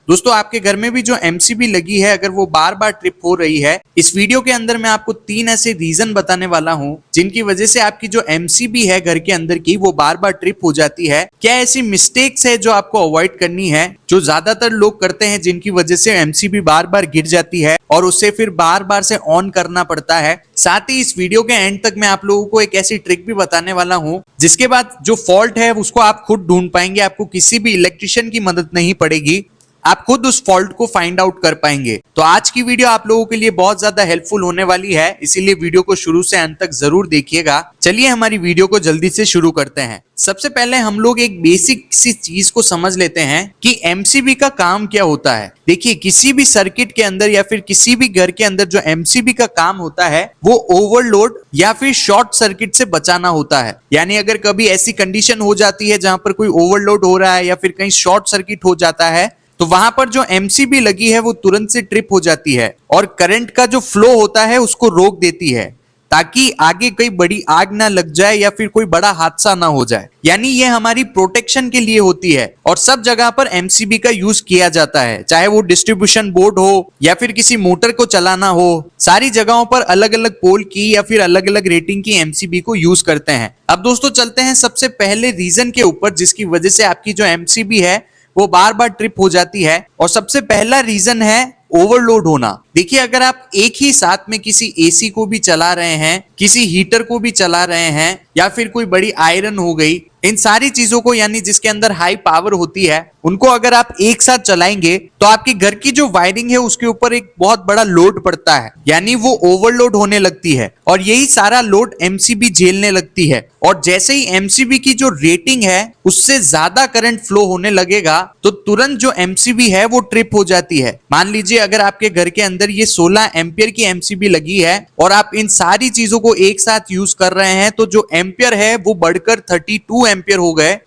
दोस्तों आपके घर में भी जो एमसीबी लगी है अगर वो बार बार ट्रिप हो रही है, इस वीडियो के अंदर मैं आपको 3 ऐसे रीजन बताने वाला हूं जिनकी वजह से आपकी जो एमसीबी है घर के अंदर की वो बार बार ट्रिप हो जाती है। क्या ऐसी मिस्टेक्स है जो आपको अवॉइड करनी है, जो ज्यादातर लोग करते हैं, जिनकी वजह से एमसीबी बार बार गिर जाती है और उससे फिर बार बार से ऑन करना पड़ता है। साथ ही इस वीडियो के एंड तक मैं आप लोगों को एक ऐसी ट्रिक भी बताने वाला हूं जिसके बाद जो फॉल्ट है उसको आप खुद ढूंढ पाएंगे, आपको किसी भी इलेक्ट्रिशियन की मदद नहीं पड़ेगी, आप खुद उस फॉल्ट को फाइंड आउट कर पाएंगे। तो आज की वीडियो आप लोगों के लिए बहुत ज्यादा हेल्पफुल होने वाली है, इसीलिए वीडियो को शुरू से अंत तक जरूर देखिएगा। चलिए हमारी वीडियो को जल्दी से शुरू करते हैं। सबसे पहले हम लोग एक बेसिक सी चीज को समझ लेते हैं कि एमसीबी का काम क्या होता है। देखिए, किसी भी सर्किट के अंदर या फिर किसी भी घर के अंदर जो एमसीबी का काम होता है वो ओवरलोड या फिर शॉर्ट सर्किट से बचाना होता है। यानी अगर कभी ऐसी कंडीशन हो जाती है जहां पर कोई ओवरलोड हो रहा है या फिर कहीं शॉर्ट सर्किट हो जाता है तो वहां पर जो एमसीबी लगी है वो तुरंत से ट्रिप हो जाती है और करंट का जो फ्लो होता है उसको रोक देती है ताकि आगे कोई बड़ी आग ना लग जाए या फिर कोई बड़ा हादसा ना हो जाए। यानी ये हमारी प्रोटेक्शन के लिए होती है और सब जगह पर एमसीबी का यूज किया जाता है, चाहे वो डिस्ट्रीब्यूशन बोर्ड हो या फिर किसी मोटर को चलाना हो। सारी जगहों पर अलग अलग पोल की या फिर अलग अलग रेटिंग की एमसीबी को यूज करते हैं। अब दोस्तों चलते हैं सबसे पहले रीजन के ऊपर जिसकी वजह से आपकी जो एमसीबी है वो बार बार ट्रिप हो जाती है। और सबसे पहला रीजन है ओवरलोड होना। देखिए, अगर आप एक ही साथ में किसी एसी को भी चला रहे हैं, किसी हीटर को भी चला रहे हैं या फिर कोई बड़ी आयरन हो गई, इन सारी चीजों को यानी जिसके अंदर हाई पावर होती है उनको अगर आप एक साथ चलाएंगे तो आपके घर की जो वायरिंग है उसके ऊपर एक बहुत बड़ा लोड पड़ता है, यानी वो ओवरलोड होने लगती है और यही सारा लोड एमसीबी झेलने लगती है। और जैसे ही एमसीबी की जो रेटिंग है उससे ज्यादा करंट फ्लो होने लगेगा तो तुरंत जो एमसीबी है वो ट्रिप हो जाती है। मान लीजिए अगर आपके घर के अंदर ये 16 एम्पियर की एमसीबी लगी है और आप इन सारी चीजों को एक साथ यूज कर रहे हैं तो जो एम्पियर है वो बढ़कर 32 एम्पियर हो गए।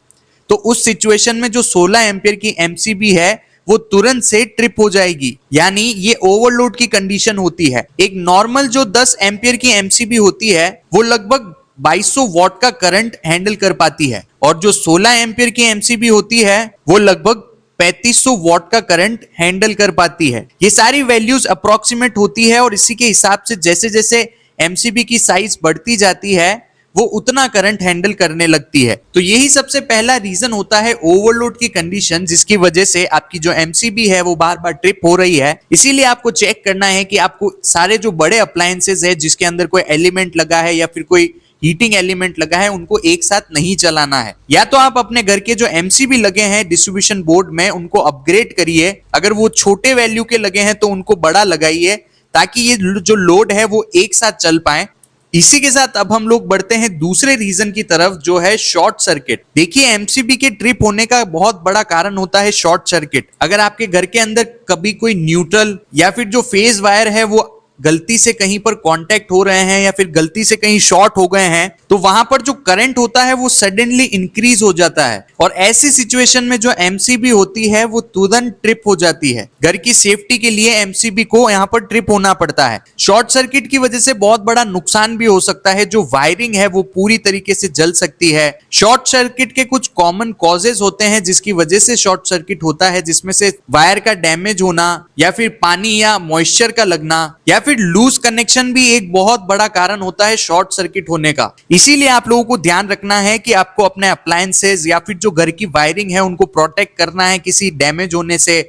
तो उस सिचुएशन में जो 16 एम्पियर की एमसीबी है वो तुरंत से ट्रिप हो जाएगी, यानी ये ओवरलोड की कंडीशन होती है। एक नॉर्मल जो 10 एम्पियर की एमसीबी होती है वो लगभग 2200 वॉट का करंट हैंडल कर पाती है और जो 16 एम्पियर की एमसीबी होती है वो लगभग 3500 वॉट का करंट हैंडल कर पाती है। ये सारी वैल्यूज अप्रोक्सीमेट होती है और इसी के हिसाब से जैसे जैसे एमसीबी की साइज बढ़ती जाती है वो उतना करंट हैंडल करने लगती है। तो यही सबसे पहला रीजन होता है ओवरलोड की कंडीशन, जिसकी वजह से आपकी जो एमसीबी है वो बार बार ट्रिप हो रही है। इसीलिए आपको चेक करना है कि आपको सारे जो बड़े अप्लायंसेस है जिसके अंदर कोई एलिमेंट लगा है या फिर कोई हीटिंग एलिमेंट लगा है उनको एक साथ नहीं चलाना है। या तो आप अपने घर के जो एमसीबी लगे हैं डिस्ट्रीब्यूशन बोर्ड में उनको अपग्रेड करिए, अगर वो छोटे वैल्यू के लगे हैं तो उनको बड़ा लगाइए ताकि ये जो लोड है वो एक साथ चल पाए। इसी के साथ अब हम लोग बढ़ते हैं दूसरे रीजन की तरफ जो है शॉर्ट सर्किट। देखिए, एमसीबी के ट्रिप होने का बहुत बड़ा कारण होता है शॉर्ट सर्किट। अगर आपके घर के अंदर कभी कोई न्यूट्रल या फिर जो फेज वायर है वो गलती से कहीं पर कांटेक्ट हो रहे हैं या फिर गलती से कहीं शॉर्ट हो गए हैं तो वहां पर जो करंट होता है वो सडनली इंक्रीज हो जाता है और ऐसी सिचुएशन में जो एमसीबी होती है वो तुरंत ट्रिप हो जाती है। घर की सेफ्टी के लिए एमसीबी को यहाँ पर ट्रिप होना पड़ता है। शॉर्ट सर्किट की वजह से बहुत बड़ा नुकसान भी हो सकता है, जो वायरिंग है वो पूरी तरीके से जल सकती है। शॉर्ट सर्किट के कुछ कॉमन कॉजेज होते हैं जिसकी वजह से शॉर्ट सर्किट होता है, जिसमें से वायर का डैमेज होना या फिर पानी या मॉइस्चर का लगना या फिर लूज कनेक्शन भी एक बहुत बड़ा कारण होता है शॉर्ट सर्किट होने का। इसीलिए आप लोगों को ध्यान रखना है कि आपको अपने अप्लायंसेस या फिर जो घर की वायरिंग है उनको प्रोटेक्ट करना है किसी डैमेज होने से,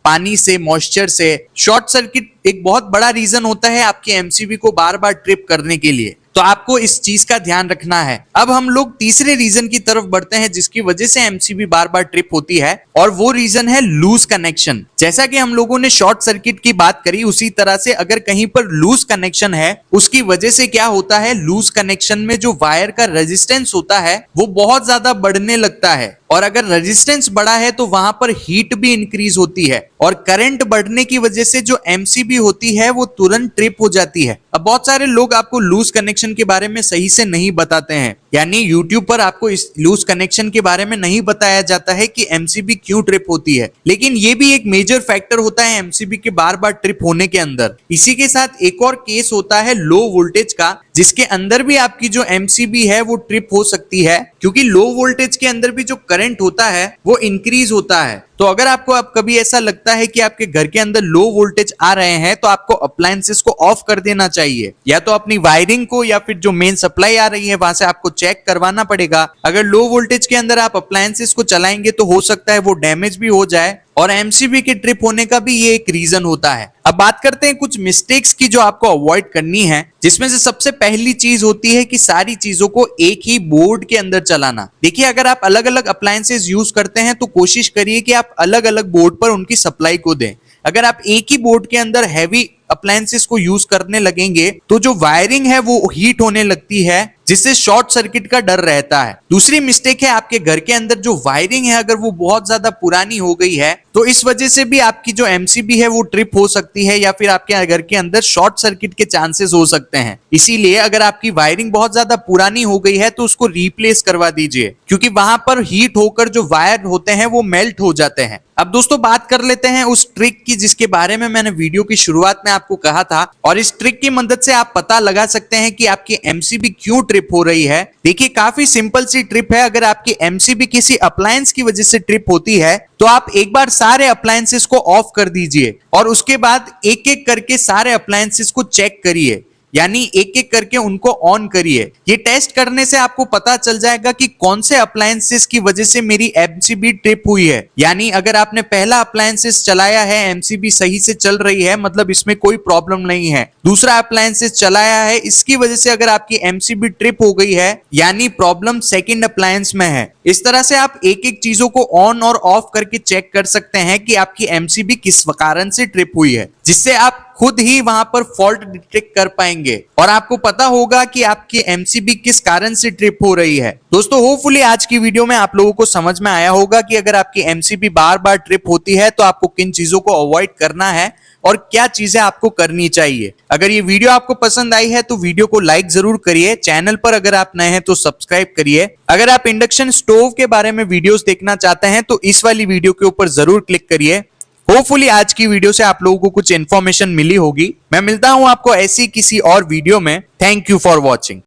पानी से, मॉइस्चर से। शॉर्ट सर्किट एक बहुत बड़ा रीजन होता है आपकी एमसीबी को बार बार ट्रिप करने के लिए, तो आपको इस चीज का ध्यान रखना है। अब हम लोग तीसरे रीजन की तरफ बढ़ते हैं जिसकी वजह से एमसीबी बार बार ट्रिप होती है और वो रीजन है लूज कनेक्शन। जैसा कि हम लोगों ने शॉर्ट सर्किट की बात करी उसी तरह से अगर कहीं पर लूज कनेक्शन है उसकी वजह से क्या होता है, लूज कनेक्शन में जो वायर का रेजिस्टेंस होता है वो बहुत ज्यादा बढ़ने लगता है और अगर रेजिस्टेंस बढ़ा है तो वहां पर हीट भी इंक्रीज होती है और करंट बढ़ने की वजह से जो एमसीबी होती है वो तुरंत ट्रिप हो जाती है। अब बहुत सारे लोग आपको लूज कनेक्शन के बारे में सही से नहीं बताते हैं, यानी YouTube पर आपको इस लूज कनेक्शन के बारे में नहीं बताया जाता है कि MCB क्यों ट्रिप होती है, लेकिन ये भी एक मेजर फैक्टर होता है MCB के बार बार ट्रिप होने के अंदर। इसी के साथ एक और केस होता है लो वोल्टेज का, जिसके अंदर भी आपकी जो MCB है वो ट्रिप हो सकती है, क्योंकि लो वोल्टेज के अंदर भी जो करंट होता है वो इंक्रीज होता है। तो अगर आपको अब कभी ऐसा लगता है कि आपके घर के अंदर लो वोल्टेज आ रहे हैं तो आपको अप्लायंसेस को ऑफ कर देना चाहिए, या तो अपनी वायरिंग को या फिर जो मेन सप्लाई आ रही है वहां से आपको चेक करवाना पड़ेगा। अगर लो वोल्टेज के अंदर आप अप्लायंसेस को चलाएंगे तो हो सकता है वो डैमेज भी हो जाए, और MCB के ट्रिप होने का भी ये एक रीजन होता है। अब बात करते हैं कुछ मिस्टेक्स की जो आपको अवॉइड करनी है, जिसमें से सबसे पहली चीज होती है कि सारी चीजों को एक ही बोर्ड के अंदर चलाना। देखिए, अगर आप अलग अलग अप्लायंसेस यूज करते हैं तो कोशिश करिए कि आप अलग अलग बोर्ड पर उनकी सप्लाई को दें। अगर आप एक ही बोर्ड के अंदर हैवी अप्लायंसेस को यूज करने लगेंगे तो जो वायरिंग है वो हीट होने लगती है, जिससे शॉर्ट सर्किट का डर रहता है। दूसरी मिस्टेक है, आपके घर के अंदर जो वायरिंग है अगर वो बहुत ज्यादा पुरानी हो गई है तो इस वजह से भी आपकी जो MCB है वो ट्रिप हो सकती है, या फिर आपके घर के अंदर शॉर्ट सर्किट के चांसेस हो सकते हैं। इसीलिए अगर आपकी वायरिंग बहुत ज्यादा पुरानी हो गई है तो उसको रिप्लेस करवा दीजिए, क्योंकि वहां पर हीट होकर जो वायर होते हैं वो मेल्ट हो जाते हैं। अब दोस्तों बात कर लेते हैं उस ट्रिक की जिसके बारे में मैंने वीडियो की शुरुआत में आपको कहा था, और इस ट्रिक की मदद से आप पता लगा सकते हैं कि आपकी MCB क्यों ट्रिप हो रही है। देखिए, काफी सिंपल सी ट्रिप है। अगर आपकी MCB किसी अप्लायंस की वजह से ट्रिप होती है तो आप एक बार सारे अप्लायंसेस को ऑफ कर दीजिए और उसके बाद एक एक करके सारे अप्लायंसेस को चेक करिए, यानी एक एक करके उनको ऑन करिए। ये टेस्ट करने से आपको पता चल जाएगा कि कौन से अप्लायंसेस की वजह से मेरी MCB ट्रिप हुई है। यानी अगर आपने पहला अप्लायंसेस चलाया है, MCB सही से चल रही है, मतलब इसमें कोई प्रॉब्लम नहीं है। दूसरा अप्लायंसेस चलाया है, इसकी वजह से अगर आपकी MCB ट्रिप हो गई है, यानी प्रॉब्लम सेकंड अप्लायंस में है। इस तरह से आप एक एक चीजों को ऑन और ऑफ करके चेक कर सकते हैं कि आपकी MCB किस कारण से ट्रिप हुई है, जिससे आप खुद ही वहां पर फॉल्ट डिटेक्ट कर पाएंगे और आपको पता होगा कि आपकी MCB किस कारण से ट्रिप हो रही है। दोस्तों, होपफुली आज की वीडियो में आप लोगों को समझ में आया होगा कि अगर आपकी MCB बार बार ट्रिप होती है तो आपको किन चीजों को अवॉइड करना है और क्या चीजें आपको करनी चाहिए। अगर ये वीडियो आपको पसंद आई है तो वीडियो को लाइक जरूर करिए। चैनल पर अगर आप नए हैं तो सब्सक्राइब करिए। अगर आप इंडक्शन स्टोव के बारे में वीडियोस देखना चाहते हैं तो इस वाली वीडियो के ऊपर जरूर क्लिक करिए। होपफुली आज की वीडियो से आप लोगों को कुछ इन्फॉर्मेशन मिली होगी। मैं मिलता हूं आपको ऐसी किसी और वीडियो में। Thank you for watching.